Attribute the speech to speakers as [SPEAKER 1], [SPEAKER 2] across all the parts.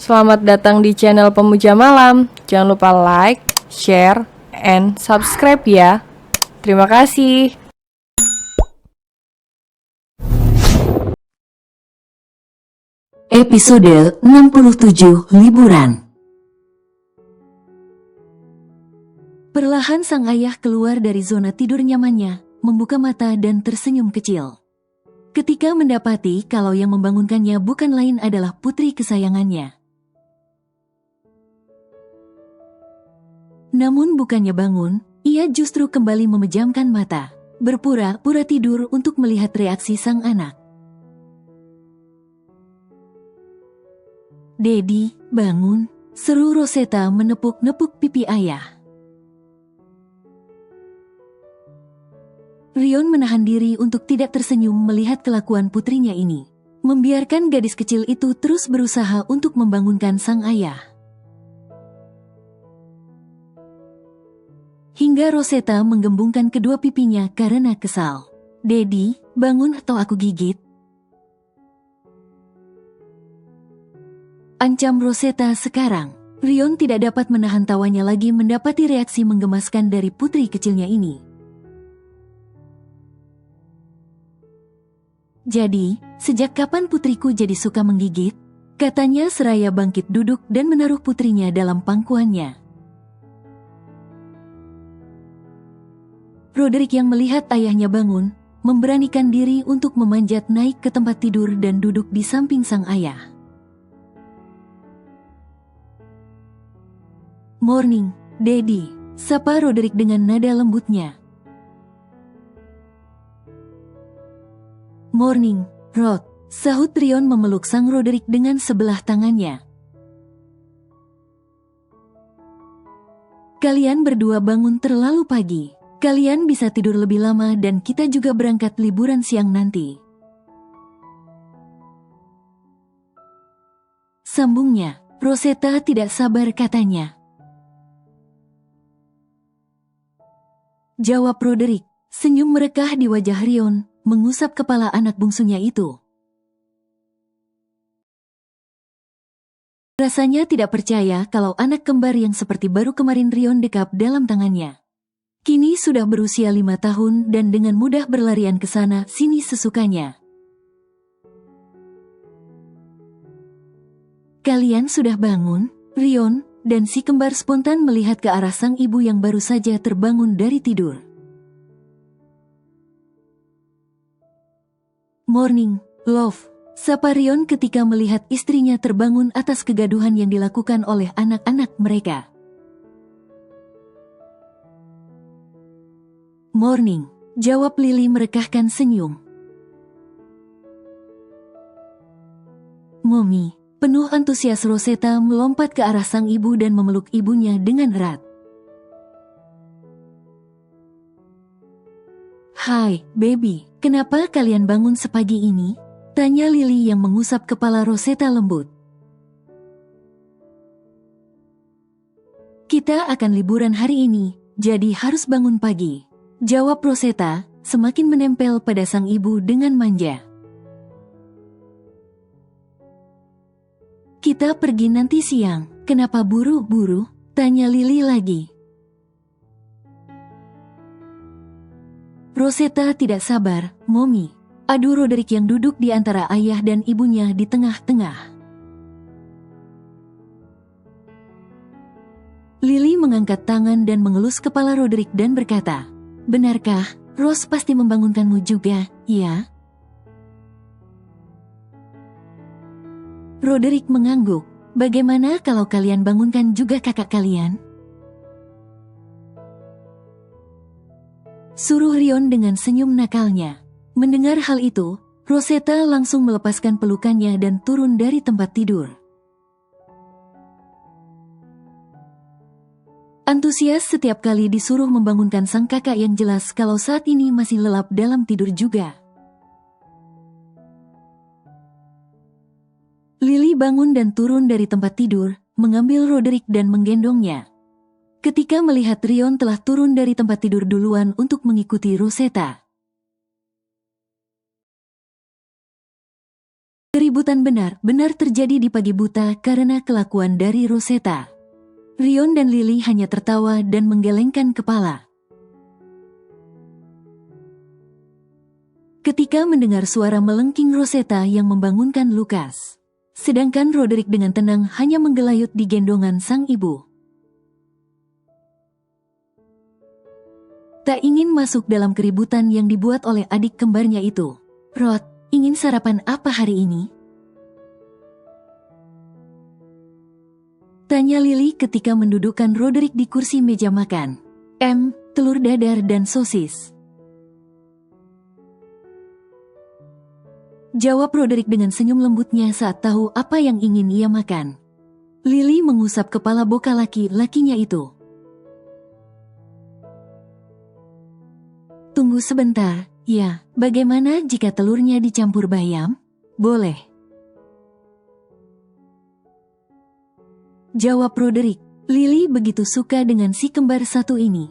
[SPEAKER 1] Selamat datang di channel Pemuja Malam. Jangan lupa like, share, and subscribe ya. Terima kasih.
[SPEAKER 2] Episode 67 Liburan. Perlahan sang ayah keluar dari zona tidur nyamannya, membuka mata dan tersenyum kecil. Ketika mendapati kalau yang membangunkannya bukan lain adalah putri kesayangannya. Namun bukannya bangun, ia justru kembali memejamkan mata, berpura-pura tidur untuk melihat reaksi sang anak. "Dedi, bangun," seru Rosetta menepuk-nepuk pipi ayah. Rion menahan diri untuk tidak tersenyum melihat kelakuan putrinya ini, membiarkan gadis kecil itu terus berusaha untuk membangunkan sang ayah. Hingga Rosetta menggembungkan kedua pipinya karena kesal. "Dedi, bangun atau aku gigit," ancam Rosetta sekarang. Rion tidak dapat menahan tawanya lagi mendapati reaksi menggemaskan dari putri kecilnya ini. "Jadi, sejak kapan putriku jadi suka menggigit?" katanya seraya bangkit duduk dan menaruh putrinya dalam pangkuannya. Roderick yang melihat ayahnya bangun, memberanikan diri untuk memanjat naik ke tempat tidur dan duduk di samping sang ayah. "Morning, Daddy," sapa Roderick dengan nada lembutnya. "Morning, Rod," sahut Rion memeluk sang Roderick dengan sebelah tangannya. "Kalian berdua bangun terlalu pagi. Kalian bisa tidur lebih lama dan kita juga berangkat liburan siang nanti," sambungnya. Rosetta tidak sabar katanya. Jawab Roderick, senyum merekah di wajah Rion, mengusap kepala anak bungsunya itu. Rasanya tidak percaya kalau anak kembar yang seperti baru kemarin Rion dekap dalam tangannya kini sudah berusia 5 tahun dan dengan mudah berlarian ke sana sini sesukanya. "Kalian sudah bangun?" Rion dan si kembar spontan melihat ke arah sang ibu yang baru saja terbangun dari tidur. "Morning, love," sapa Rion ketika melihat istrinya terbangun atas kegaduhan yang dilakukan oleh anak-anak mereka. "Morning," jawab Lily merekahkan senyum. "Mommy," penuh antusias Rosetta melompat ke arah sang ibu dan memeluk ibunya dengan erat. "Hai, baby, kenapa kalian bangun sepagi ini?" tanya Lily yang mengusap kepala Rosetta lembut. "Kita akan liburan hari ini, jadi harus bangun pagi," jawab Rosetta, semakin menempel pada sang ibu dengan manja. "Kita pergi nanti siang, kenapa buru-buru?" tanya Lily lagi. Rosetta tidak sabar, "Mommy," adu Roderick yang duduk di antara ayah dan ibunya di tengah-tengah. Lily mengangkat tangan dan mengelus kepala Roderick dan berkata, "Benarkah, Rose pasti membangunkanmu juga, ya?" Roderick mengangguk, "Bagaimana kalau kalian bangunkan juga kakak kalian?" suruh Rion dengan senyum nakalnya. Mendengar hal itu, Rosetta langsung melepaskan pelukannya dan turun dari tempat tidur. Antusias setiap kali disuruh membangunkan sang kakak yang jelas kalau saat ini masih lelap dalam tidur juga. Lily bangun dan turun dari tempat tidur, mengambil Roderick dan menggendongnya. Ketika melihat Rion telah turun dari tempat tidur duluan untuk mengikuti Rosetta, Keributan benar-benar terjadi di pagi buta karena kelakuan dari Rosetta. Rion dan Lily hanya tertawa dan menggelengkan kepala. Ketika mendengar suara melengking Rosetta yang membangunkan Lucas. Sedangkan Roderick dengan tenang hanya menggelayut di gendongan sang ibu. Tak ingin masuk dalam keributan yang dibuat oleh adik kembarnya itu. Rod, ingin sarapan apa hari ini? Tanya Lily ketika mendudukkan Roderick di kursi meja makan. Telur dadar dan sosis. Jawab Roderick dengan senyum lembutnya saat tahu apa yang ingin ia makan. Lily mengusap kepala boka laki-lakinya itu. Tunggu sebentar, ya, bagaimana jika telurnya dicampur bayam? Boleh. Jawab Roderick. Lily begitu suka dengan si kembar satu ini.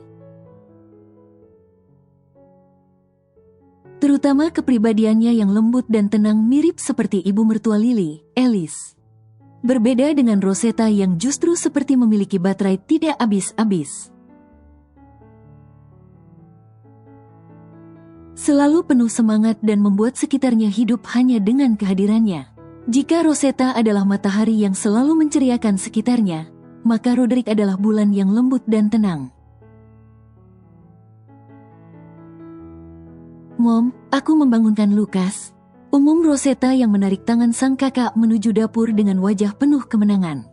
[SPEAKER 2] Terutama kepribadiannya yang lembut dan tenang mirip seperti ibu mertua Lily, Alice. Berbeda dengan Rosetta yang justru seperti memiliki baterai tidak habis-habis. Selalu penuh semangat dan membuat sekitarnya hidup hanya dengan kehadirannya. Jika Rosetta adalah matahari yang selalu menceriakan sekitarnya, maka Roderick adalah bulan yang lembut dan tenang. Mom, aku membangunkan Lucas. Umum Rosetta yang menarik tangan sang kakak menuju dapur dengan wajah penuh kemenangan.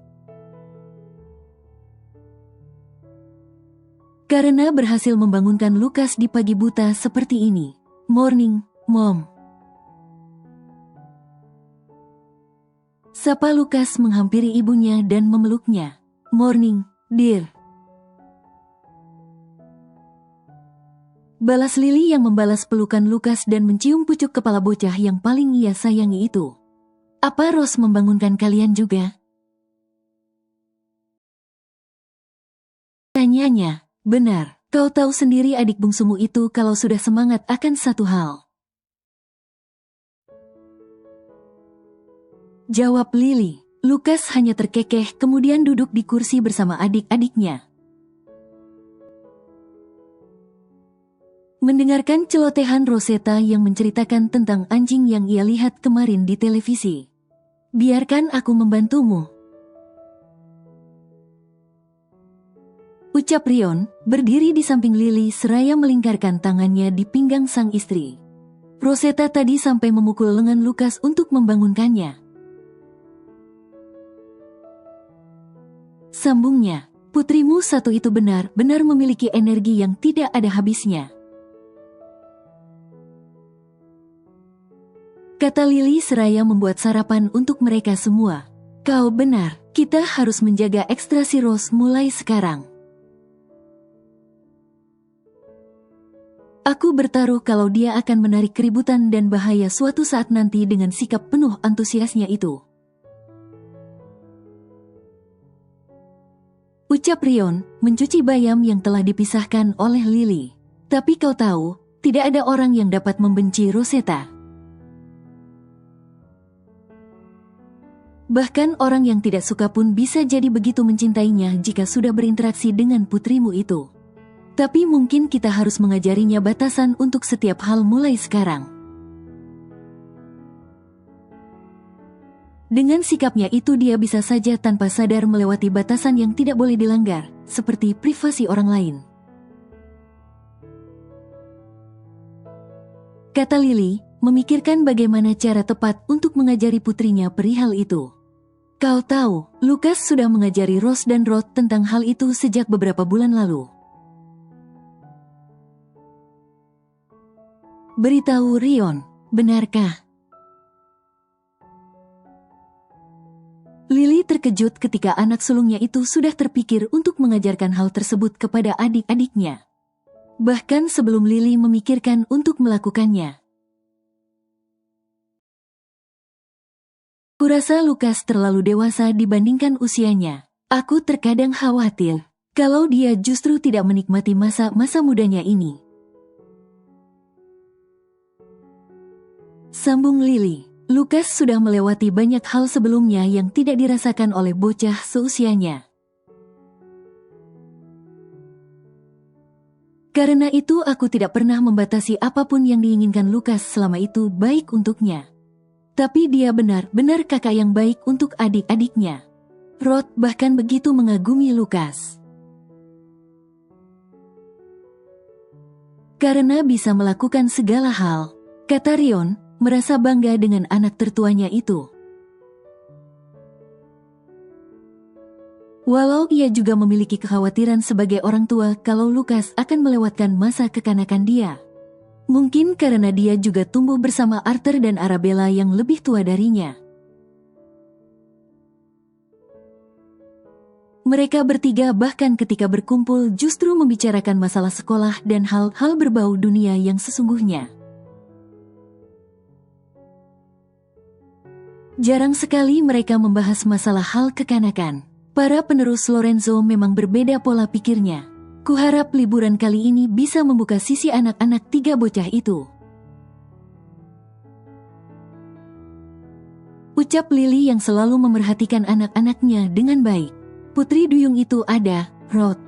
[SPEAKER 2] Karena berhasil membangunkan Lucas di pagi buta seperti ini. Morning, Mom. Sapa Lucas menghampiri ibunya dan memeluknya. Morning, dear. Balas Lily yang membalas pelukan Lucas dan mencium pucuk kepala bocah yang paling ia sayangi itu. Apa Rose membangunkan kalian juga? Tanyanya. Benar, kau tahu sendiri adik bungsumu itu kalau sudah semangat akan satu hal. Jawab Lily. Lucas hanya terkekeh kemudian duduk di kursi bersama adik-adiknya. Mendengarkan celotehan Rosetta yang menceritakan tentang anjing yang ia lihat kemarin di televisi. Biarkan aku membantumu. Ucap Rion, berdiri di samping Lily seraya melingkarkan tangannya di pinggang sang istri. Rosetta tadi sampai memukul lengan Lucas untuk membangunkannya. Sambungnya, putrimu satu itu benar-benar memiliki energi yang tidak ada habisnya. Kata Lily seraya membuat sarapan untuk mereka semua. Kau benar, kita harus menjaga ekstraksi Rose mulai sekarang. Aku bertaruh kalau dia akan menarik keributan dan bahaya suatu saat nanti dengan sikap penuh antusiasnya itu. Ucap Rion, mencuci bayam yang telah dipisahkan oleh Lily. Tapi kau tahu, tidak ada orang yang dapat membenci Rosetta. Bahkan orang yang tidak suka pun bisa jadi begitu mencintainya jika sudah berinteraksi dengan putrimu itu. Tapi mungkin kita harus mengajarinya batasan untuk setiap hal mulai sekarang. Dengan sikapnya itu dia bisa saja tanpa sadar melewati batasan yang tidak boleh dilanggar, seperti privasi orang lain. Kata Lily, memikirkan bagaimana cara tepat untuk mengajari putrinya perihal itu. Kau tahu, Lucas sudah mengajari Rose dan Rod tentang hal itu sejak beberapa bulan lalu. Beritahu Rion, benarkah? Lily terkejut ketika anak sulungnya itu sudah terpikir untuk mengajarkan hal tersebut kepada adik-adiknya. Bahkan sebelum Lily memikirkan untuk melakukannya. Kurasa Lucas terlalu dewasa dibandingkan usianya. Aku terkadang khawatir kalau dia justru tidak menikmati masa-masa mudanya ini. Sambung Lily. Lukas sudah melewati banyak hal sebelumnya yang tidak dirasakan oleh bocah seusianya. Karena itu aku tidak pernah membatasi apapun yang diinginkan Lukas selama itu baik untuknya. Tapi dia benar-benar kakak yang baik untuk adik-adiknya. Rod bahkan begitu mengagumi Lukas. Karena bisa melakukan segala hal, kata Rion, merasa bangga dengan anak tertuanya itu. Walau ia juga memiliki kekhawatiran sebagai orang tua kalau Lukas akan melewatkan masa kekanakan dia. Mungkin karena dia juga tumbuh bersama Arthur dan Arabella yang lebih tua darinya. Mereka bertiga bahkan ketika berkumpul justru membicarakan masalah sekolah dan hal-hal berbau dunia yang sesungguhnya. Jarang sekali mereka membahas masalah hal kekanakan. Para penerus Lorenzo memang berbeda pola pikirnya. Kuharap liburan kali ini bisa membuka sisi anak-anak tiga bocah itu. Ucap Lily yang selalu memerhatikan anak-anaknya dengan baik. Putri duyung itu ada, Rod.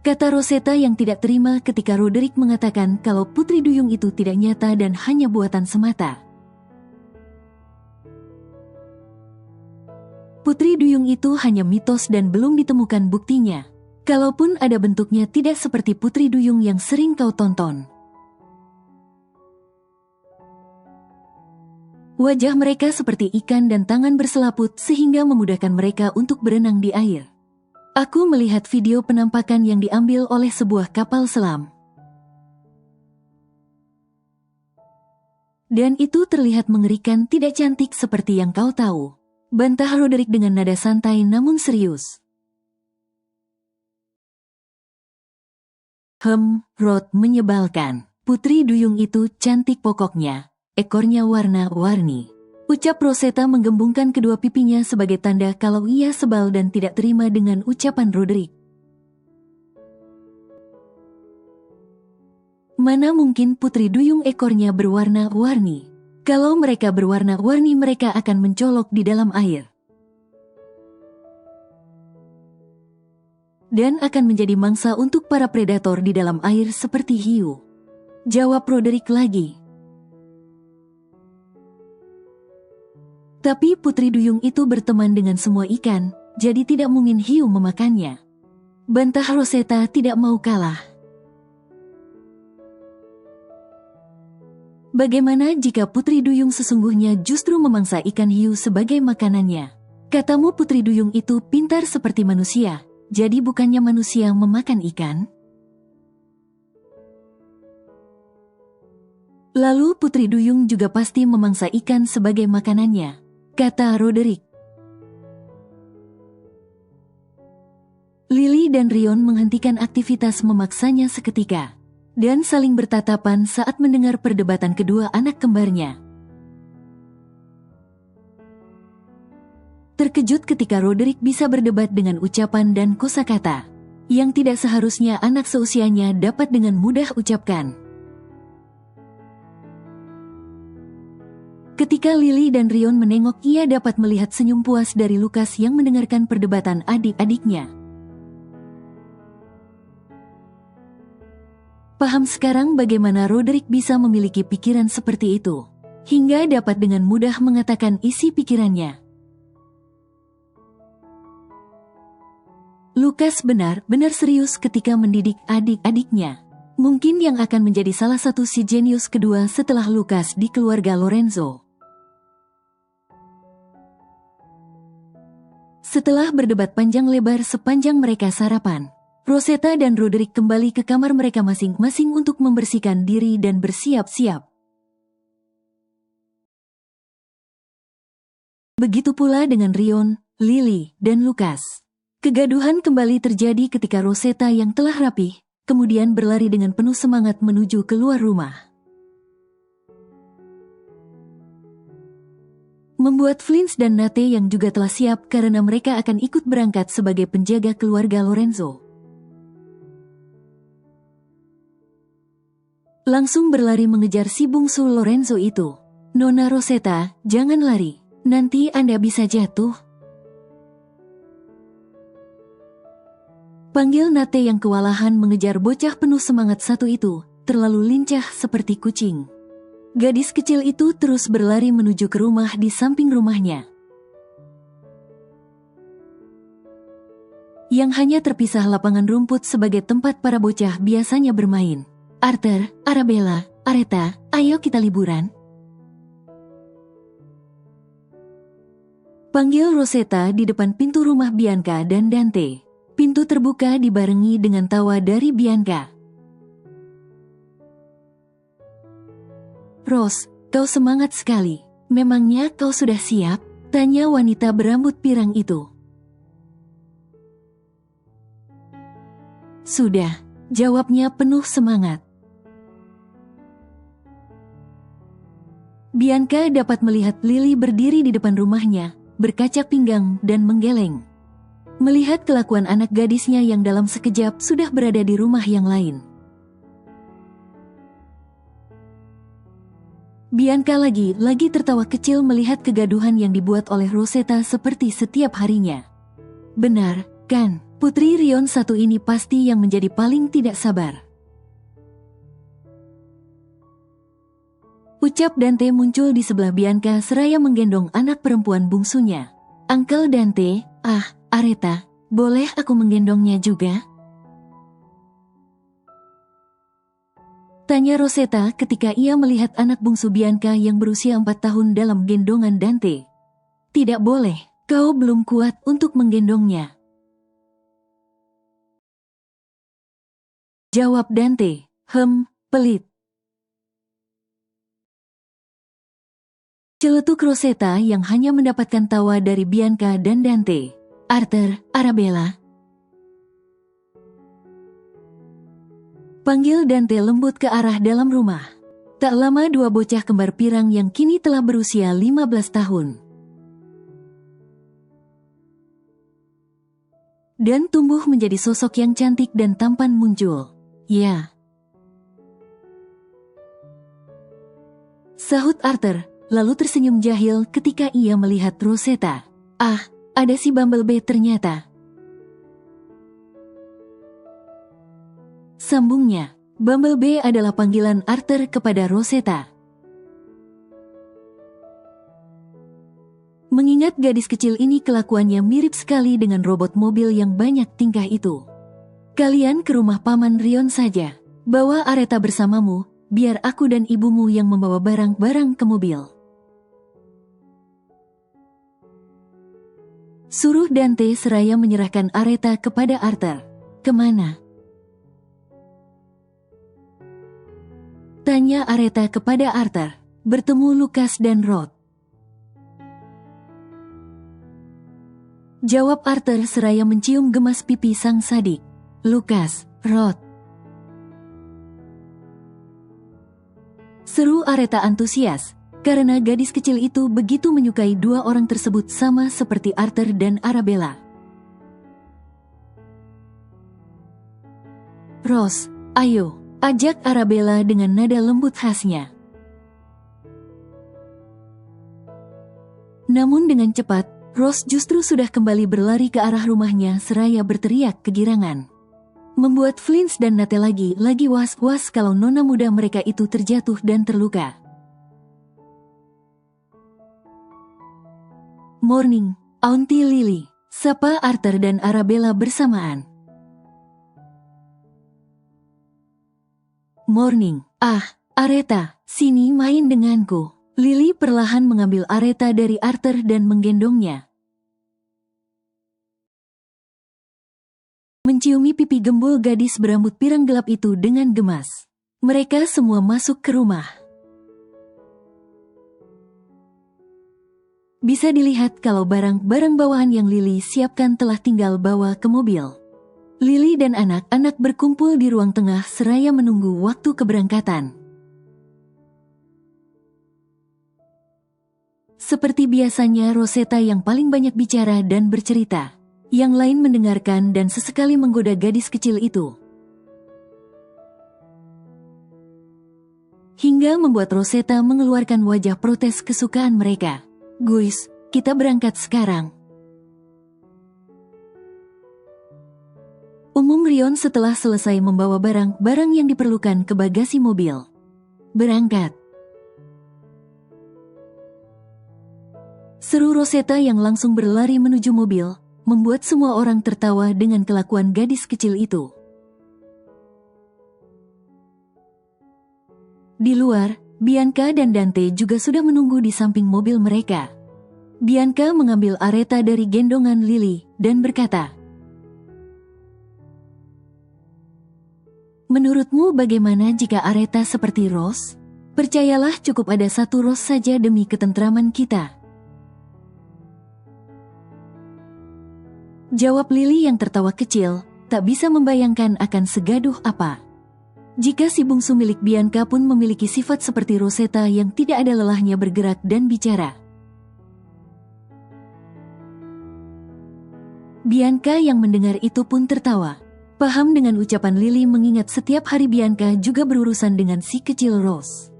[SPEAKER 2] Kata Rosetta yang tidak terima ketika Roderick mengatakan kalau putri duyung itu tidak nyata dan hanya buatan semata. Putri duyung itu hanya mitos dan belum ditemukan buktinya. Kalaupun ada bentuknya tidak seperti putri duyung yang sering kau tonton. Wajah mereka seperti ikan dan tangan berselaput sehingga memudahkan mereka untuk berenang di air. Aku melihat video penampakan yang diambil oleh sebuah kapal selam. Dan itu terlihat mengerikan, tidak cantik seperti yang kau tahu. Bantah Roderick dengan nada santai namun serius. Rod, menyebalkan. Putri duyung itu cantik pokoknya. Ekornya warna-warni. Ucap Rosetta menggembungkan kedua pipinya sebagai tanda kalau ia sebal dan tidak terima dengan ucapan Roderick. Mana mungkin putri duyung ekornya berwarna-warni? Kalau mereka berwarna-warni mereka akan mencolok di dalam air. Dan akan menjadi mangsa untuk para predator di dalam air seperti hiu. Jawab Roderick lagi. Tapi putri duyung itu berteman dengan semua ikan, jadi tidak mungkin hiu memakannya. Bantah Rosetta tidak mau kalah. Bagaimana jika putri duyung sesungguhnya justru memangsa ikan hiu sebagai makanannya? Katamu putri duyung itu pintar seperti manusia, jadi bukannya manusia memakan ikan? Lalu putri duyung juga pasti memangsa ikan sebagai makanannya, kata Roderick. Lily dan Rion menghentikan aktivitas memaksanya seketika, dan saling bertatapan saat mendengar perdebatan kedua anak kembarnya. Terkejut ketika Roderick bisa berdebat dengan ucapan dan kosakata yang tidak seharusnya anak seusianya dapat dengan mudah ucapkan. Ketika Lily dan Rion menengok, ia dapat melihat senyum puas dari Lukas yang mendengarkan perdebatan adik-adiknya. Paham sekarang bagaimana Roderick bisa memiliki pikiran seperti itu, hingga dapat dengan mudah mengatakan isi pikirannya. Lukas benar-benar serius ketika mendidik adik-adiknya. Mungkin yang akan menjadi salah satu si jenius kedua setelah Lukas di keluarga Lorenzo. Setelah berdebat panjang lebar sepanjang mereka sarapan, Rosetta dan Roderick kembali ke kamar mereka masing-masing untuk membersihkan diri dan bersiap-siap. Begitu pula dengan Rion, Lily, dan Lukas. Kegaduhan kembali terjadi ketika Rosetta yang telah rapih, kemudian berlari dengan penuh semangat menuju keluar rumah. Membuat Flynn dan Nate yang juga telah siap karena mereka akan ikut berangkat sebagai penjaga keluarga Lorenzo. langsung berlari mengejar si bungsu Lorenzo itu. "Nona Rosetta, jangan lari, nanti Anda bisa jatuh." Panggil Nate yang kewalahan mengejar bocah penuh semangat satu itu, terlalu lincah seperti kucing. Gadis kecil itu terus berlari menuju ke rumah di samping rumahnya, yang hanya terpisah lapangan rumput sebagai tempat para bocah biasanya bermain. "Arthur, Arabella, Aretha, ayo kita liburan." Panggil Rosetta di depan pintu rumah Bianca dan Dante. Pintu terbuka dibarengi dengan tawa dari Bianca. "Ros, kau semangat sekali. Memangnya kau sudah siap?" tanya wanita berambut pirang itu. "Sudah," jawabnya penuh semangat. Bianca dapat melihat Lily berdiri di depan rumahnya, berkacak pinggang dan menggeleng. Melihat kelakuan anak gadisnya yang dalam sekejap sudah berada di rumah yang lain. Bianca lagi tertawa kecil melihat kegaduhan yang dibuat oleh Rosetta seperti setiap harinya. "Benar, kan? Putri Rion satu ini pasti yang menjadi paling tidak sabar." Ucap Dante muncul di sebelah Bianca seraya menggendong anak perempuan bungsunya. "Uncle Dante, Aretha, boleh aku menggendongnya juga?" tanya Rosetta ketika ia melihat anak bungsu Bianca yang berusia 4 tahun dalam gendongan Dante. "Tidak boleh, kau belum kuat untuk menggendongnya," jawab Dante. Pelit." Celetuk Rosetta yang hanya mendapatkan tawa dari Bianca dan Dante. "Arthur, Arabella." Panggil Dante lembut ke arah dalam rumah. Tak lama dua bocah kembar pirang yang kini telah berusia 15 tahun. Dan tumbuh menjadi sosok yang cantik dan tampan muncul. "Ya," sahut Arthur, lalu tersenyum jahil ketika ia melihat Rosetta. Ada si Bumblebee ternyata," sambungnya. Bumblebee adalah panggilan Arthur kepada Rosetta. Mengingat gadis kecil ini kelakuannya mirip sekali dengan robot mobil yang banyak tingkah itu. "Kalian ke rumah Paman Rion saja. Bawa Aretha bersamamu, biar aku dan ibumu yang membawa barang-barang ke mobil," suruh Dante seraya menyerahkan Aretha kepada Arthur. "Kemana?" tanya Aretha kepada Arthur. "Bertemu Lucas dan Rod," jawab Arthur seraya mencium gemas pipi sang sadik. "Lucas, Rod," seru Aretha antusias, karena gadis kecil itu begitu menyukai dua orang tersebut sama seperti Arthur dan Arabella. "Ros, ayo," ajak Arabella dengan nada lembut khasnya. Namun dengan cepat, Ros justru sudah kembali berlari ke arah rumahnya seraya berteriak kegirangan. Membuat Flynn dan Nate lagi was-was kalau nona muda mereka itu terjatuh dan terluka. "Morning, Auntie Lily," sapa Arthur dan Arabella bersamaan. "Morning, Aretha, sini main denganku." Lily perlahan mengambil Aretha dari Arthur dan menggendongnya. Menciumi pipi gembul gadis berambut pirang gelap itu dengan gemas. Mereka semua masuk ke rumah. Bisa dilihat kalau barang-barang bawaan yang Lily siapkan telah tinggal bawa ke mobil. Lily dan anak-anak berkumpul di ruang tengah seraya menunggu waktu keberangkatan. Seperti biasanya Rosetta yang paling banyak bicara dan bercerita. Yang lain mendengarkan dan sesekali menggoda gadis kecil itu. hingga membuat Rosetta mengeluarkan wajah protes kesukaan mereka. Guys, kita berangkat sekarang. Rion setelah selesai membawa barang-barang yang diperlukan ke bagasi mobil. Berangkat. Seru Rosetta yang langsung berlari menuju mobil, membuat semua orang tertawa dengan kelakuan gadis kecil itu. Di luar, Bianca dan Dante juga sudah menunggu di samping mobil mereka. Bianca mengambil Aretha dari gendongan Lily dan berkata, "Menurutmu bagaimana jika Aretha seperti Rose? Percayalah cukup ada satu Rose saja demi ketentraman kita." Jawab Lily yang tertawa kecil, tak bisa membayangkan akan segaduh apa. Jika si bungsu milik Bianca pun memiliki sifat seperti Rosetta yang tidak ada lelahnya bergerak dan bicara. Bianca yang mendengar itu pun tertawa. Paham dengan ucapan Lily mengingat setiap hari Bianca juga berurusan dengan si kecil Rose.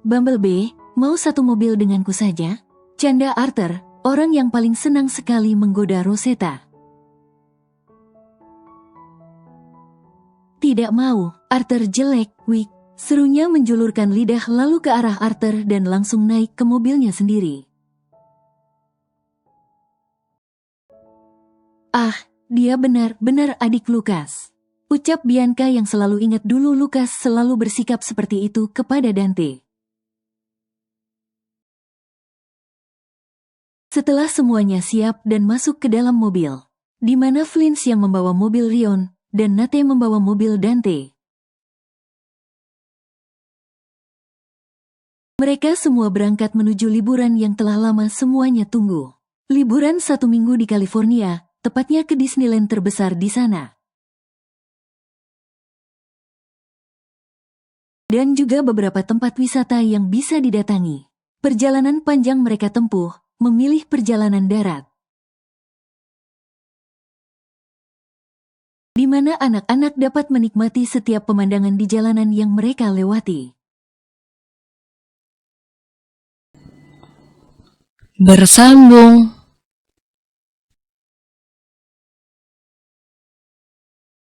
[SPEAKER 2] Bumblebee, mau satu mobil denganku saja? Canda Arthur, orang yang paling senang sekali menggoda Rosetta. Tidak mau, Arthur jelek, Wick. Serunya menjulurkan lidah lalu ke arah Arthur dan langsung naik ke mobilnya sendiri. Ah, dia benar-benar adik Lukas. Ucap Bianca yang selalu ingat dulu Lukas selalu bersikap seperti itu kepada Dante. Setelah semuanya siap dan masuk ke dalam mobil, di mana Flynn yang membawa mobil Rion, dan Nate membawa mobil Dante. Mereka semua berangkat menuju liburan yang telah lama semuanya tunggu. Liburan 1 minggu di California, tepatnya ke Disneyland terbesar di sana. Dan juga beberapa tempat wisata yang bisa didatangi. Perjalanan panjang mereka tempuh, memilih perjalanan darat. Di mana anak-anak dapat menikmati setiap pemandangan di jalanan yang mereka lewati.
[SPEAKER 1] Bersambung.